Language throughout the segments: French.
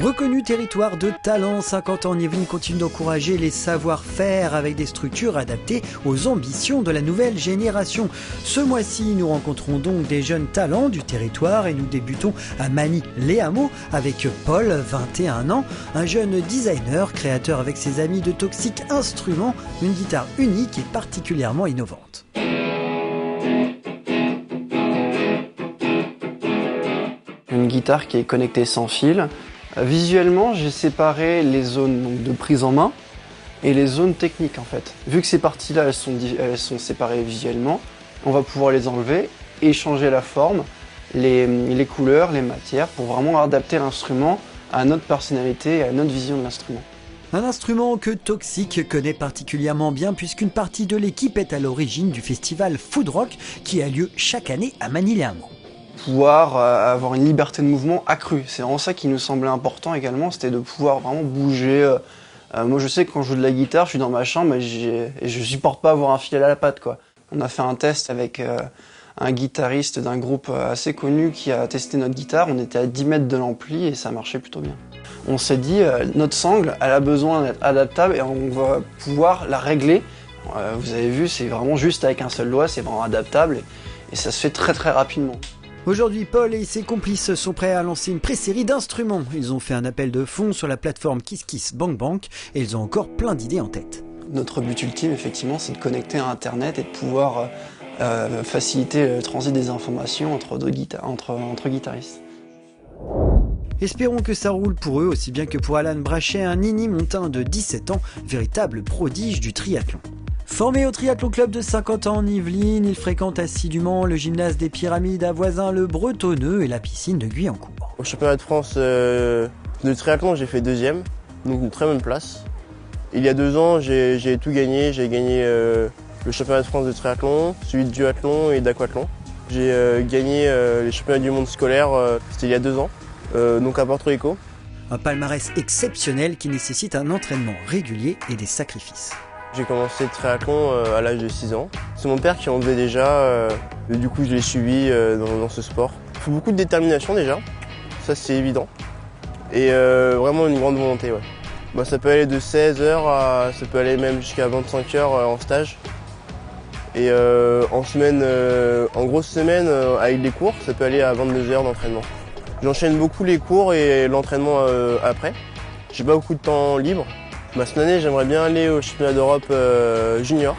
Reconnu territoire de talent, Saint-Quentin-en-Yvelines continue d'encourager les savoir-faire avec des structures adaptées aux ambitions de la nouvelle génération. Ce mois-ci, nous rencontrons donc des jeunes talents du territoire et nous débutons à Magny-les-Hameaux avec Paul, 21 ans, un jeune designer, créateur avec ses amis de Toxic Instruments, une guitare unique et particulièrement innovante. Une guitare qui est connectée sans fil. Visuellement, j'ai séparé les zones donc, de prise en main et les zones techniques en fait. Vu que ces parties-là, elles sont séparées visuellement, on va pouvoir les enlever et changer la forme, les couleurs, les matières pour vraiment adapter l'instrument à notre personnalité et à notre vision de l'instrument. Un instrument que Toxic connaît particulièrement bien puisqu'une partie de l'équipe est à l'origine du festival Food Rock qui a lieu chaque année à Magny-les-Hameaux. Pouvoir avoir une liberté de mouvement accrue. C'est vraiment ça qui nous semblait important également, c'était de pouvoir vraiment bouger. Moi je sais que quand je joue de la guitare, je suis dans ma chambre et je supporte pas avoir un fil à la patte, quoi. On a fait un test avec un guitariste d'un groupe assez connu qui a testé notre guitare. On était à 10 mètres de l'ampli et ça marchait plutôt bien. On s'est dit, notre sangle, elle a besoin d'être adaptable et on va pouvoir la régler. Vous avez vu, c'est vraiment juste avec un seul doigt, c'est vraiment adaptable et ça se fait très très rapidement. Aujourd'hui, Paul et ses complices sont prêts à lancer une pré-série d'instruments. Ils ont fait un appel de fonds sur la plateforme KissKissBankBank et ils ont encore plein d'idées en tête. Notre but ultime, effectivement, c'est de connecter à Internet et de pouvoir faciliter le transit des informations entre guitaristes. Espérons que ça roule pour eux aussi bien que pour Alan Brachet, un Nini montain de 17 ans, véritable prodige du triathlon. Formé au Triathlon Club de Saint-Quentin-en-Yvelines, il fréquente assidûment le gymnase des Pyramides à Voisins-le-Bretonneux et la piscine de Guyancourt. Au championnat de France de triathlon, j'ai fait 2e, donc une très bonne place. Il y a 2 ans, j'ai tout gagné. J'ai gagné le championnat de France de triathlon, celui de duathlon et d'aquathlon. J'ai gagné les championnats du monde scolaire, c'était il y a 2 ans, donc à Porto Rico. Un palmarès exceptionnel qui nécessite un entraînement régulier et des sacrifices. J'ai commencé le triathlon à l'âge de 6 ans. C'est mon père qui en faisait déjà, et du coup je l'ai suivi dans ce sport. Il faut beaucoup de détermination déjà, ça c'est évident. Et vraiment une grande volonté, ouais. Bah, ça peut aller de 16 heures à, ça peut aller même jusqu'à 25 heures en stage. Et en semaine, en grosse semaine avec les cours, ça peut aller à 22 heures d'entraînement. J'enchaîne beaucoup les cours et l'entraînement après. J'ai pas beaucoup de temps libre. Cette année, j'aimerais bien aller au championnat d'Europe junior.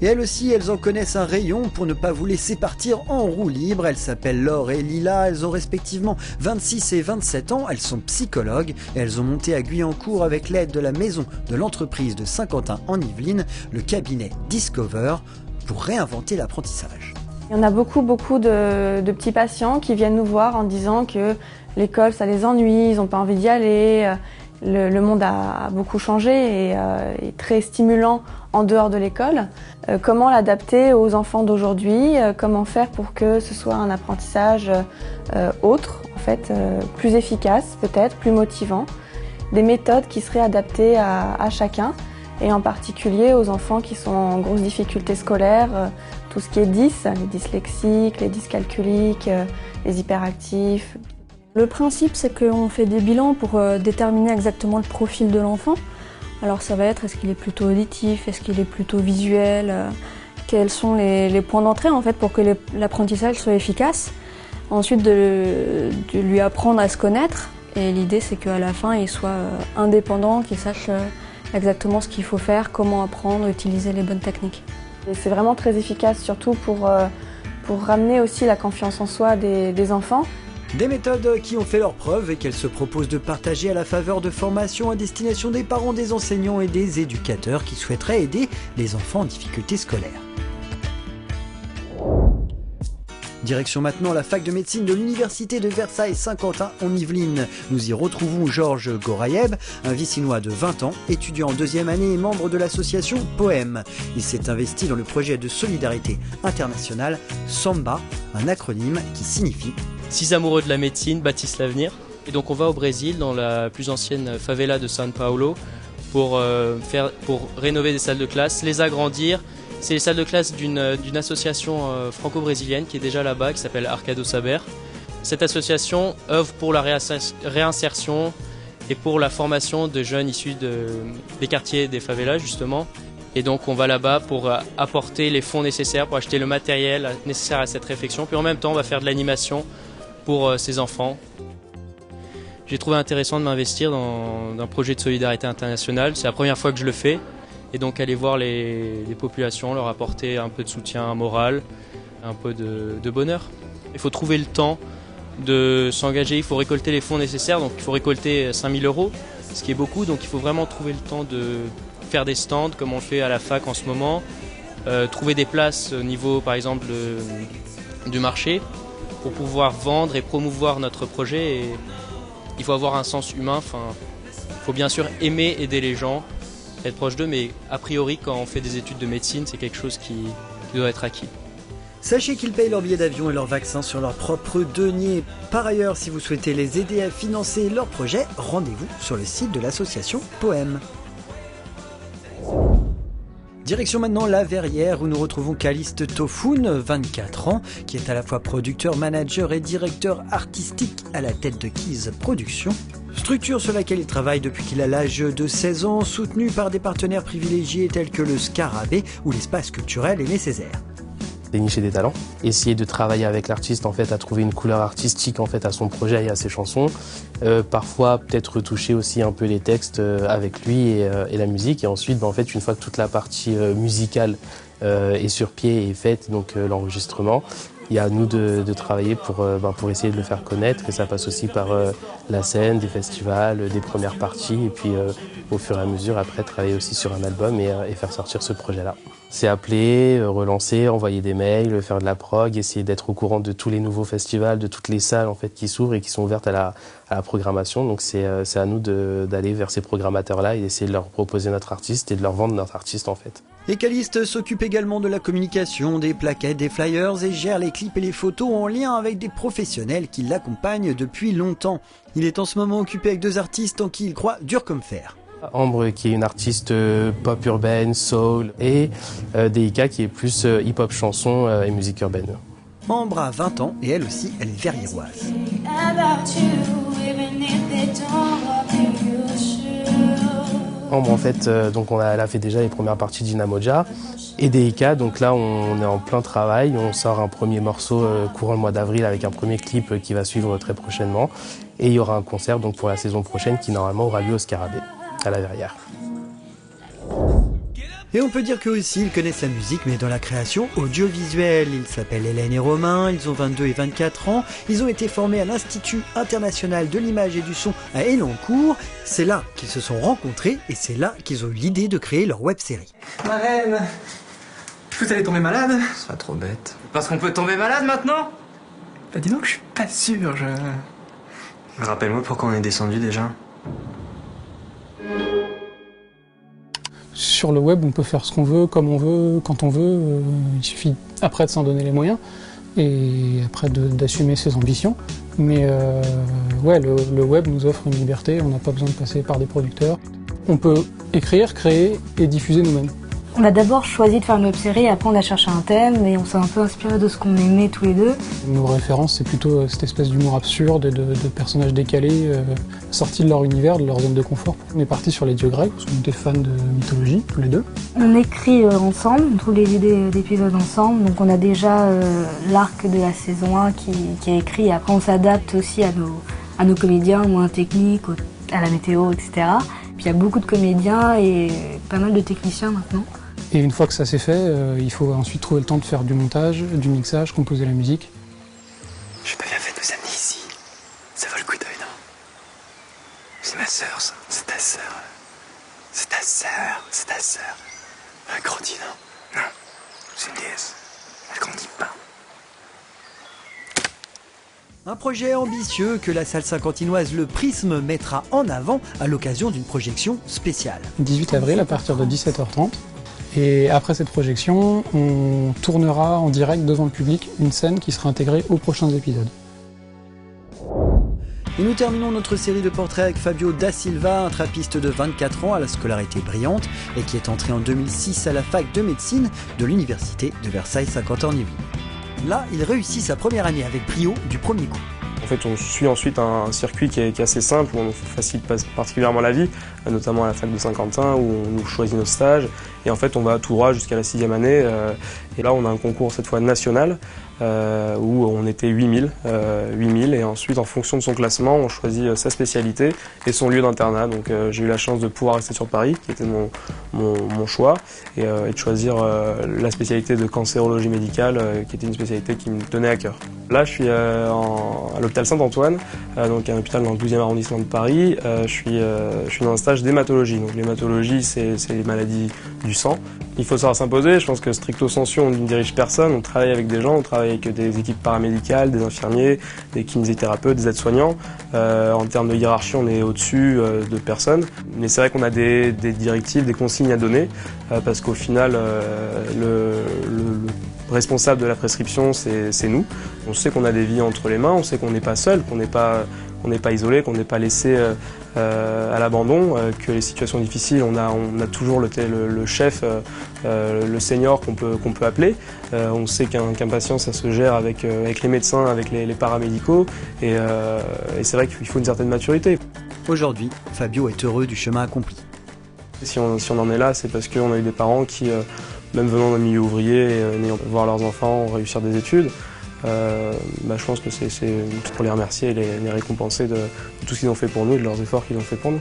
Et elles aussi, elles en connaissent un rayon pour ne pas vous laisser partir en roue libre. Elles s'appellent Laure et Lila, elles ont respectivement 26 et 27 ans, elles sont psychologues et elles ont monté à Guyancourt avec l'aide de la maison de l'entreprise de Saint-Quentin-en-Yvelines, le cabinet Discover, pour réinventer l'apprentissage. Il y en a beaucoup de petits patients qui viennent nous voir en disant que l'école ça les ennuie, ils n'ont pas envie d'y aller, le monde a beaucoup changé et est très stimulant en dehors de l'école. Comment l'adapter aux enfants d'aujourd'hui, comment faire pour que ce soit un apprentissage autre, en fait, plus efficace peut-être, plus motivant. Des méthodes qui seraient adaptées à chacun et en particulier aux enfants qui sont en grosse difficulté scolaire, tout ce qui est dys, les dyslexiques, les dyscalculiques, les hyperactifs. Le principe, c'est qu'on fait des bilans pour déterminer exactement le profil de l'enfant. Alors ça va être, est-ce qu'il est plutôt auditif, est-ce qu'il est plutôt visuel, quels sont les points d'entrée en fait pour que l'apprentissage soit efficace. Ensuite, de lui apprendre à se connaître. Et l'idée, c'est qu'à la fin, il soit indépendant, qu'il sache exactement ce qu'il faut faire, comment apprendre, utiliser les bonnes techniques. C'est vraiment très efficace, surtout pour ramener aussi la confiance en soi des enfants. Des méthodes qui ont fait leurs preuves et qu'elles se proposent de partager à la faveur de formations à destination des parents, des enseignants et des éducateurs qui souhaiteraient aider les enfants en difficulté scolaire. Direction maintenant la fac de médecine de l'université de Versailles-Saint-Quentin-en-Yvelines. Nous y retrouvons Georges Gorayeb, un Vicinois de 20 ans, étudiant en 2e année et membre de l'association Poème. Il s'est investi dans le projet de solidarité internationale SAMBA, un acronyme qui signifie 6 amoureux de la médecine bâtissent l'avenir. Et donc on va au Brésil, dans la plus ancienne favela de São Paulo, pour rénover des salles de classe, les agrandir. C'est les salles de classe d'une association franco-brésilienne qui est déjà là-bas, qui s'appelle Arcado Saber. Cette association œuvre pour la réinsertion et pour la formation de jeunes issus des quartiers des favelas justement. Et donc on va là-bas pour apporter les fonds nécessaires, pour acheter le matériel nécessaire à cette réflexion. Puis en même temps on va faire de l'animation pour ces enfants. J'ai trouvé intéressant de m'investir dans un projet de solidarité internationale. C'est la première fois que je le fais. Et donc aller voir les populations, leur apporter un peu de soutien moral, un peu de bonheur. Il faut trouver le temps de s'engager, il faut récolter les fonds nécessaires. Donc il faut récolter 5 000 €, ce qui est beaucoup. Donc il faut vraiment trouver le temps de faire des stands comme on le fait à la fac en ce moment. Trouver des places au niveau par exemple du marché pour pouvoir vendre et promouvoir notre projet. Et il faut avoir un sens humain, il faut bien sûr aimer aider les gens, être proche d'eux, mais a priori quand on fait des études de médecine, c'est quelque chose qui doit être acquis. Sachez qu'ils payent leur billet d'avion et leurs vaccins sur leur propre denier. Par ailleurs, si vous souhaitez les aider à financer leur projet, rendez-vous sur le site de l'association Poème. Direction maintenant La Verrière où nous retrouvons Caliste Tofoun, 24 ans, qui est à la fois producteur, manager et directeur artistique à la tête de Keys Productions. Structure sur laquelle il travaille depuis qu'il a l'âge de 16 ans, soutenu par des partenaires privilégiés tels que le Scarabée ou l'espace culturel Aimé Césaire. Dénicher des talents, essayer de travailler avec l'artiste en fait à trouver une couleur artistique en fait à son projet et à ses chansons. Parfois peut-être retoucher aussi un peu les textes avec lui et la musique. Et ensuite en fait une fois que toute la partie musicale est sur pied et est faite, donc l'enregistrement, il y a à nous de travailler pour essayer de le faire connaître. Et ça passe aussi par la scène, des festivals, des premières parties et puis au fur et à mesure après travailler aussi sur un album et faire sortir ce projet-là. C'est appeler, relancer, envoyer des mails, faire de la prog, essayer d'être au courant de tous les nouveaux festivals, de toutes les salles en fait qui s'ouvrent et qui sont ouvertes à la programmation. Donc c'est à nous d'aller vers ces programmateurs-là et d'essayer de leur proposer notre artiste et de leur vendre notre artiste en fait. Et Caliste s'occupe également de la communication, des plaquettes, des flyers et gère les clips et les photos en lien avec des professionnels qui l'accompagnent depuis longtemps. Il est en ce moment occupé avec 2 artistes en qui il croit dur comme fer. Ambre qui est une artiste pop urbaine, soul et Deika qui est plus hip-hop chanson et musique urbaine. Ambre a 20 ans et elle aussi, elle est verriéroise. Ambre en fait, donc elle a fait déjà les premières parties d'Inamoja et Deika, donc là on est en plein travail, on sort un premier morceau courant le mois d'avril avec un premier clip qui va suivre très prochainement et il y aura un concert donc pour la saison prochaine qui normalement aura lieu au Scarabée à La Verrière. Et on peut dire qu'eux aussi, ils connaissent la musique, mais dans la création audiovisuelle. Ils s'appellent Hélène et Romain, ils ont 22 et 24 ans. Ils ont été formés à l'Institut international de l'image et du son à Elancourt. C'est là qu'ils se sont rencontrés et c'est là qu'ils ont eu l'idée de créer leur web-série. Marraine, vous allez tomber malade? Ce serait trop bête. Parce qu'on peut tomber malade maintenant? Bah dis donc, je suis pas sûr, Rappelle-moi pourquoi on est descendu déjà. Sur le web, on peut faire ce qu'on veut, comme on veut, quand on veut. Il suffit après de s'en donner les moyens et après d'assumer ses ambitions. Mais ouais, le web nous offre une liberté, on n'a pas besoin de passer par des producteurs. On peut écrire, créer et diffuser nous-mêmes. On a d'abord choisi de faire une web-série, après on a cherché un thème et on s'est un peu inspiré de ce qu'on aimait tous les deux. Nos références, c'est plutôt cette espèce d'humour absurde, de personnages décalés, sortis de leur univers, de leur zone de confort. On est parti sur les dieux grecs, parce qu'on était fans de mythologie, tous les deux. On écrit ensemble, on trouve les idées d'épisodes ensemble, donc on a déjà l'arc de la saison 1 qui est écrit, et après on s'adapte aussi à nos comédiens, moins techniques, à la météo, etc. Puis il y a beaucoup de comédiens et pas mal de techniciens maintenant. Et une fois que ça s'est fait, il faut ensuite trouver le temps de faire du montage, du mixage, composer la musique. J'ai pas bien fait de nous amener ici. Ça vaut le coup d'œil, non? C'est ma sœur, ça. C'est ta sœur. C'est ta sœur. C'est ta sœur. Elle grandit, non? Non. C'est une déesse. Elle grandit pas. Un projet ambitieux que la salle saint-quentinoise Le Prisme mettra en avant à l'occasion d'une projection spéciale. 18 avril à partir de 17h30. Et après cette projection, on tournera en direct devant le public une scène qui sera intégrée aux prochains épisodes. Et nous terminons notre série de portraits avec Fabio Da Silva, un trappiste de 24 ans à la scolarité brillante et qui est entré en 2006 à la fac de médecine de l'université de Versailles-Saint-Quentin-en-Yvelines. Là, il réussit sa première année avec brio du premier coup. fait, on suit ensuite un circuit qui est assez simple, où on facilite particulièrement la vie, notamment à la fac de Saint-Quentin, où on nous choisit nos stages. Et en fait, on va tout droit jusqu'à la 6e année. Et là, on a un concours cette fois national, où on était 8000. Et ensuite, en fonction de son classement, on choisit sa spécialité et son lieu d'internat. Donc j'ai eu la chance de pouvoir rester sur Paris, qui était mon choix, et de choisir la spécialité de cancérologie médicale, qui était une spécialité qui me tenait à cœur. Là, je suis à l'hôpital Saint-Antoine, donc un hôpital dans le 12e arrondissement de Paris. Je suis dans un stage d'hématologie. Donc l'hématologie, c'est les maladies du sang. Il faut savoir s'imposer. Je pense que stricto sensu, on ne dirige personne. On travaille avec des gens, on travaille avec des équipes paramédicales, des infirmiers, des kinésithérapeutes, des aides-soignants. En termes de hiérarchie, on est au-dessus de personnes. Mais c'est vrai qu'on a des directives, des consignes à donner, parce qu'au final, le responsable de la prescription, c'est nous. On sait qu'on a des vies entre les mains, on sait qu'on n'est pas seul, qu'on n'est pas isolé, qu'on n'est pas laissé à l'abandon, que les situations difficiles, on a toujours le chef, le senior qu'on peut appeler. On sait qu'un patient, ça se gère avec les médecins, avec les paramédicaux, et c'est vrai qu'il faut une certaine maturité. Aujourd'hui, Fabio est heureux du chemin accompli. Si on en est là, c'est parce qu'on a eu des parents qui, même venant d'un milieu ouvrier et n'ayant pas voir leurs enfants réussir des études, je pense que c'est pour les remercier et les récompenser de tout ce qu'ils ont fait pour nous et de leurs efforts qu'ils ont fait pour nous.